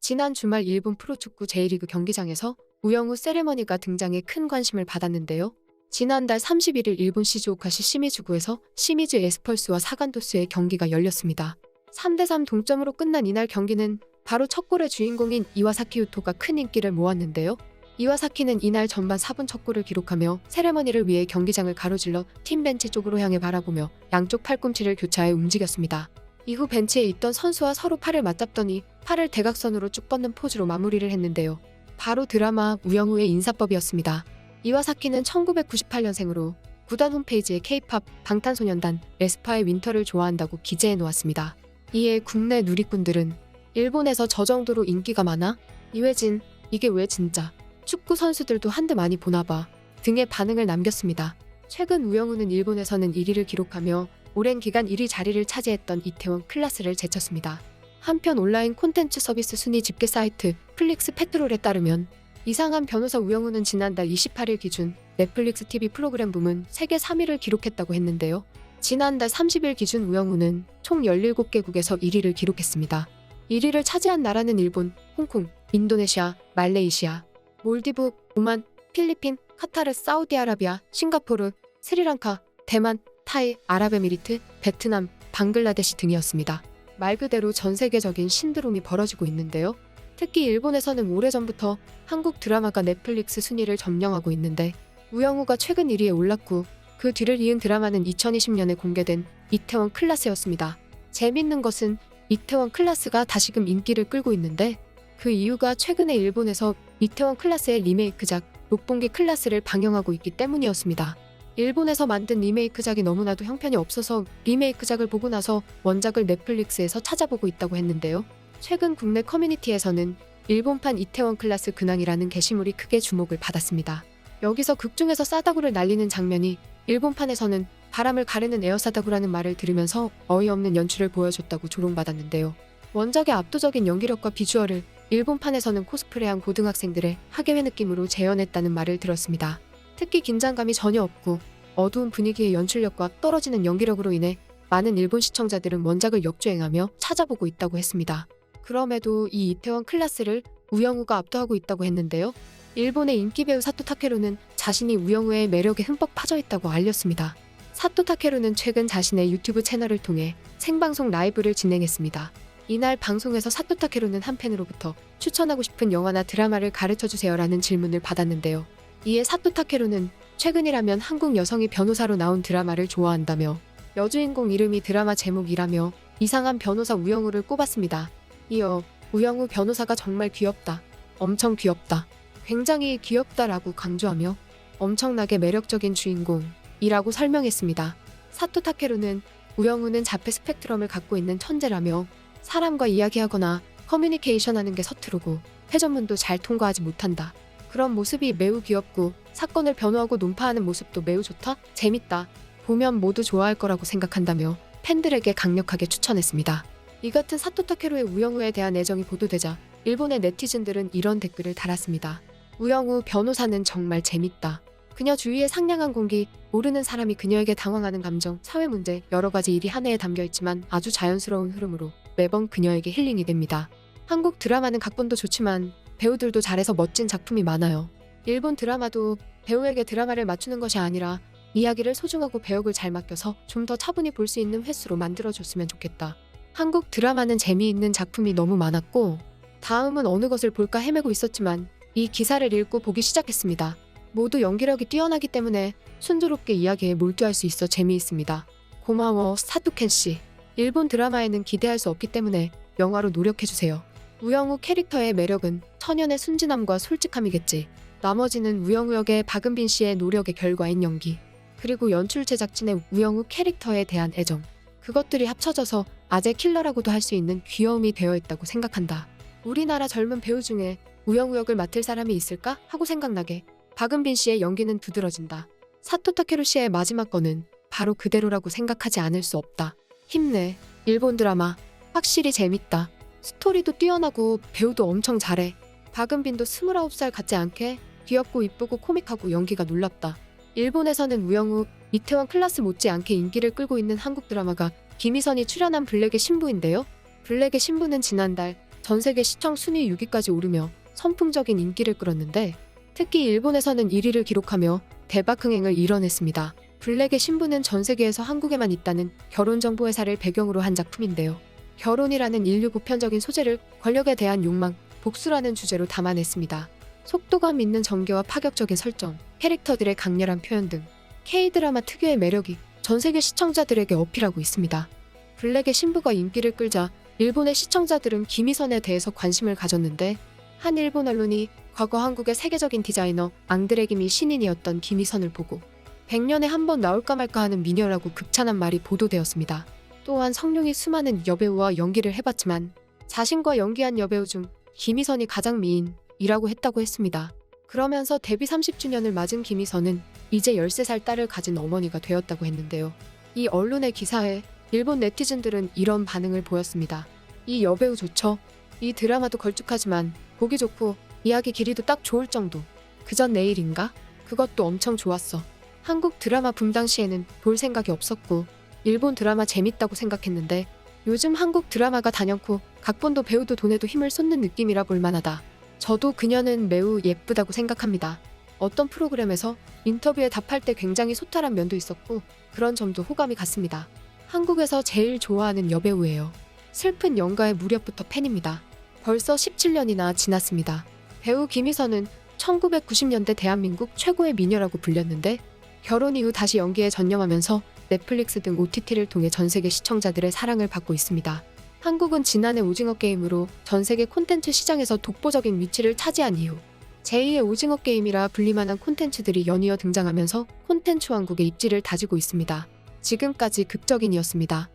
지난 주말 일본 프로축구 J리그 경기장에서 우영우 세레머니가 등장해 큰 관심을 받았는데요. 지난달 31일 일본 시즈오카시 시미즈구에서 시미즈 에스펄스와 사간토스의 경기가 열렸습니다. 3대3 동점으로 끝난 이날 경기는 바로 첫 골의 주인공인 이와사키 유토가 큰 인기를 모았는데요. 이와사키는 이날 전반 4분 첫 골을 기록하며 세레머니를 위해 경기장을 가로질러 팀 벤치 쪽으로 향해 바라보며 양쪽 팔꿈치를 교차해 움직였습니다. 이후 벤치에 있던 선수와 서로 팔을 맞잡더니 팔을 대각선으로 쭉 뻗는 포즈로 마무리를 했는데요. 바로 드라마 우영우의 인사법이었습니다. 이와사키는 1998년생으로 구단 홈페이지에 K-팝, 방탄소년단, 에스파의 윈터를 좋아한다고 기재해 놓았습니다. 이에 국내 누리꾼들은 일본에서 저 정도로 인기가 많아? 이회진, 이게 왜 진짜? 축구 선수들도 한드 많이 보나봐 등의 반응을 남겼습니다. 최근 우영우는 일본에서는 1위를 기록하며 오랜 기간 1위 자리를 차지했던 이태원 클라스를 제쳤습니다. 한편 온라인 콘텐츠 서비스 순위 집계 사이트 플릭스 페트롤에 따르면 이상한 변호사 우영우는 지난달 28일 기준 넷플릭스 TV 프로그램 부문 세계 3위를 기록했다고 했는데요. 지난달 30일 기준 우영우는 총 17개국에서 1위를 기록했습니다. 1위를 차지한 나라는 일본, 홍콩, 인도네시아, 말레이시아, 몰디브, 오만, 필리핀, 카타르, 사우디아라비아, 싱가포르, 스리랑카, 대만, 타이, 아랍에미리트, 베트남, 방글라데시 등이었습니다. 말 그대로 전 세계적인 신드롬이 벌어지고 있는데요. 특히 일본에서는 오래전부터 한국 드라마가 넷플릭스 순위를 점령하고 있는데 우영우가 최근 1위에 올랐고 그 뒤를 이은 드라마는 2020년에 공개된 이태원 클라스였습니다. 재밌는 것은 이태원 클라스가 다시금 인기를 끌고 있는데 그 이유가 최근에 일본에서 이태원 클라스의 리메이크작 록봉기 클라스를 방영하고 있기 때문이었습니다. 일본에서 만든 리메이크작이 너무나도 형편이 없어서 리메이크작을 보고 나서 원작을 넷플릭스에서 찾아보고 있다고 했는데요. 최근 국내 커뮤니티에서는 일본판 이태원 클라스 근황이라는 게시물이 크게 주목을 받았습니다. 여기서 극중에서 싸다구를 날리는 장면이 일본판에서는 바람을 가르는 에어싸다구라는 말을 들으면서 어이없는 연출을 보여줬다고 조롱받았는데요. 원작의 압도적인 연기력과 비주얼을 일본판에서는 코스프레한 고등학생들의 학예회 느낌으로 재현했다는 말을 들었습니다. 특히 긴장감이 전혀 없고 어두운 분위기의 연출력과 떨어지는 연기력으로 인해 많은 일본 시청자들은 원작을 역주행하며 찾아보고 있다고 했습니다. 그럼에도 이 이태원 클라스를 우영우가 압도하고 있다고 했는데요. 일본의 인기 배우 사토 타케루는 자신이 우영우의 매력에 흠뻑 빠져있다고 알렸습니다. 사토 타케루는 최근 자신의 유튜브 채널을 통해 생방송 라이브를 진행했습니다. 이날 방송에서 사토 타케루는 한 팬으로부터 추천하고 싶은 영화나 드라마를 가르쳐주세요라는 질문을 받았는데요. 이에 사토 타케루는 최근이라면 한국 여성이 변호사로 나온 드라마를 좋아한다며 여주인공 이름이 드라마 제목이라며 이상한 변호사 우영우를 꼽았습니다. 이어 우영우 변호사가 정말 귀엽다. 엄청 귀엽다. 굉장히 귀엽다라고 강조하며 엄청나게 매력적인 주인공이라고 설명했습니다. 사토 타케루는 우영우는 자폐 스펙트럼을 갖고 있는 천재라며 사람과 이야기하거나 커뮤니케이션하는 게 서투르고 회전문도 잘 통과하지 못한다. 그런 모습이 매우 귀엽고 사건을 변호하고 논파하는 모습도 매우 좋다. 재밌다. 보면 모두 좋아할 거라고 생각한다며 팬들에게 강력하게 추천했습니다. 이 같은 사토 타케루의 우영우에 대한 애정이 보도되자 일본의 네티즌들은 이런 댓글을 달았습니다. 우영우 변호사는 정말 재밌다. 그녀 주위의 상냥한 공기, 모르는 사람이 그녀에게 당황하는 감정, 사회 문제, 여러 가지 일이 한 해에 담겨있지만 아주 자연스러운 흐름으로 매번 그녀에게 힐링이 됩니다. 한국 드라마는 각본도 좋지만 배우들도 잘해서 멋진 작품이 많아요. 일본 드라마도 배우에게 드라마를 맞추는 것이 아니라 이야기를 소중하고 배역을 잘 맡겨서 좀 더 차분히 볼 수 있는 횟수로 만들어줬으면 좋겠다. 한국 드라마는 재미있는 작품이 너무 많았고 다음은 어느 것을 볼까 헤매고 있었지만 이 기사를 읽고 보기 시작했습니다. 모두 연기력이 뛰어나기 때문에 순조롭게 이야기에 몰두할 수 있어 재미있습니다. 고마워 사토켄씨. 일본 드라마에는 기대할 수 없기 때문에 영화로 노력해주세요. 우영우 캐릭터의 매력은 천연의 순진함과 솔직함이겠지. 나머지는 우영우 역의 박은빈 씨의 노력의 결과인 연기, 그리고 연출 제작진의 우영우 캐릭터에 대한 애정, 그것들이 합쳐져서 아재 킬러라고도 할 수 있는 귀여움이 되어 있다고 생각한다. 우리나라 젊은 배우 중에 우영우 역을 맡을 사람이 있을까 하고 생각나게 박은빈 씨의 연기는 두드러진다. 사토 타케루 씨의 마지막 건은 바로 그대로라고 생각하지 않을 수 없다. 힘내. 일본 드라마 확실히 재밌다. 스토리도 뛰어나고 배우도 엄청 잘해. 박은빈도 29살 같지 않게 귀엽고 이쁘고 코믹하고 연기가 놀랍다. 일본에서는 우영우, 이태원 클라스 못지않게 인기를 끌고 있는 한국 드라마가 김희선이 출연한 블랙의 신부인데요. 블랙의 신부는 지난달 전 세계 시청 순위 6위까지 오르며 선풍적인 인기를 끌었는데 특히 일본에서는 1위를 기록하며 대박 흥행을 이뤄냈습니다. 블랙의 신부는 전 세계에서 한국에만 있다는 결혼정보회사를 배경으로 한 작품인데요. 결혼이라는 인류 보편적인 소재를 권력에 대한 욕망, 복수라는 주제로 담아냈습니다. 속도감 있는 전개와 파격적인 설정, 캐릭터들의 강렬한 표현 등 K-드라마 특유의 매력이 전 세계 시청자들에게 어필하고 있습니다. 블랙의 신부가 인기를 끌자 일본의 시청자들은 김희선에 대해서 관심을 가졌는데 한 일본 언론이 과거 한국의 세계적인 디자이너 앙드레김이 신인이었던 김희선을 보고 100년에 한 번 나올까 말까 하는 미녀라고 극찬한 말이 보도되었습니다. 또한 성룡이 수많은 여배우와 연기를 해봤지만 자신과 연기한 여배우 중 김희선이 가장 미인이라고 했다고 했습니다. 그러면서 데뷔 30주년을 맞은 김희선은 이제 13살 딸을 가진 어머니가 되었다고 했는데요. 이 언론의 기사에 일본 네티즌들은 이런 반응을 보였습니다. 이 여배우 좋죠? 이 드라마도 걸쭉하지만 보기 좋고 이야기 길이도 딱 좋을 정도. 그전 내일인가? 그것도 엄청 좋았어. 한국 드라마 붐 당시에는 볼 생각이 없었고 일본 드라마 재밌다고 생각했는데 요즘 한국 드라마가 단연코 각본도 배우도 돈에도 힘을 쏟는 느낌이라 볼만하다. 저도 그녀는 매우 예쁘다고 생각합니다. 어떤 프로그램에서 인터뷰에 답할 때 굉장히 소탈한 면도 있었고 그런 점도 호감이 갔습니다. 한국에서 제일 좋아하는 여배우예요. 슬픈 연가의 무렵부터 팬입니다. 벌써 17년이나 지났습니다. 배우 김희선은 1990년대 대한민국 최고의 미녀라고 불렸는데 결혼 이후 다시 연기에 전념하면서 넷플릭스 등 OTT를 통해 전 세계 시청자들의 사랑을 받고 있습니다. 한국은 지난해 오징어 게임으로 전 세계 콘텐츠 시장에서 독보적인 위치를 차지한 이후 제2의 오징어 게임이라 불리만한 콘텐츠들이 연이어 등장하면서 콘텐츠 왕국의 입지를 다지고 있습니다. 지금까지 극적인이었습니다.